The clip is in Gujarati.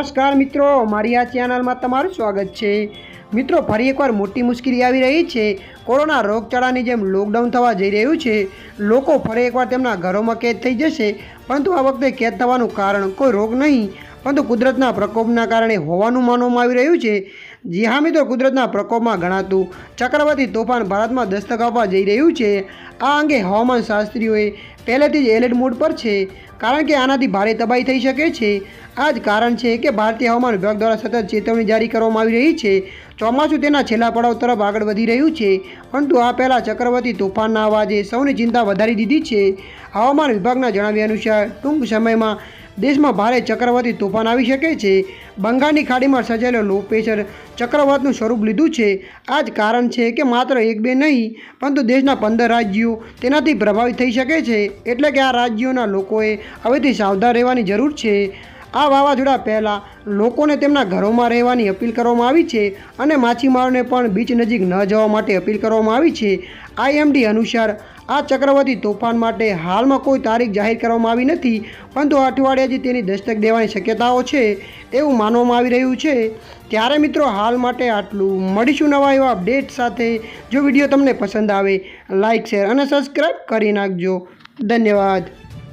નમસ્કાર મિત્રો, મારી આ ચેનલમાં તમારું સ્વાગત છે। મિત્રો, ફરી એકવાર મોટી મુશ્કેલી આવી રહી છે। કોરોના રોગચાળાની જેમ લોકડાઉન થવા જઈ રહ્યું છે। લોકો ફરી એકવાર તેમના ઘરોમાં કેદ થઈ જશે, પરંતુ આ વખતે કેદ થવાનું કારણ કોઈ રોગ નહીં પરંતુ કુદરતના પ્રકોપના કારણે હોવાનું માનવામાં આવી રહ્યું છે। જી હા મિત્રો, કુદરતના પ્રકોપમાં ગણાતું ચક્રવાતી તોફાન ભારતમાં દસ્તક આપવા જઈ રહ્યું છે। આ અંગે હવામાન શાસ્ત્રીઓએ પહેલેથી જ એલર્ટ મોડ પર છે, કારણ કે આનાથી ભારે તબાહી થઈ શકે છે। આ જ કારણ છે કે ભારતીય હવામાન વિભાગ દ્વારા સતત ચેતવણી જારી કરવામાં આવી રહી છે। ચોમાસું તેના છેલ્લા પડાવ તરફ આગળ વધી રહ્યું છે, પરંતુ આ પહેલાં ચક્રવાતી તોફાનના અવાજે સૌની ચિંતા વધારી દીધી છે। હવામાન વિભાગના જણાવ્યા અનુસાર ટૂંક સમયમાં દેશમાં ભારે ચક્રવાતી તોફાન આવી શકે છે। બંગાળની ખાડીમાં સર્જાયેલો લો પ્રેશર ચક્રવાતનું સ્વરૂપ લીધું છે। આ જ કારણ છે કે માત્ર એક બે નહીં પરંતુ દેશના 15 રાજ્યો તેનાથી પ્રભાવિત થઈ શકે છે, એટલે કે આ રાજ્યોના લોકોએ હવેથી સાવધાન રહેવાની જરૂર છે। આ વાવાઝોડા પહેલાં લોકોને તેમના ઘરોમાં રહેવાની અપીલ કરવામાં આવી છે અને માછીમારોને પણ બીચ નજીક ન જવા માટે અપીલ કરવામાં આવી છે। IMD અનુસાર આ ચક્રવાતી તોફાન માટે હાલમાં કોઈ તારીખ જાહેર કરવામાં આવી નથી, પરંતુ અઠવાડિયાથી તેની દસ્તક દેવાની શક્યતાઓ છે એવું માનવામાં આવી રહ્યું છે। ત્યારે મિત્રો, હાલ માટે આટલું। મળીશું નવા એવા અપડેટ સાથે। જો વિડીયો તમને પસંદ આવે, લાઇક, શેર અને સબસ્ક્રાઈબ કરી નાખજો। ધન્યવાદ।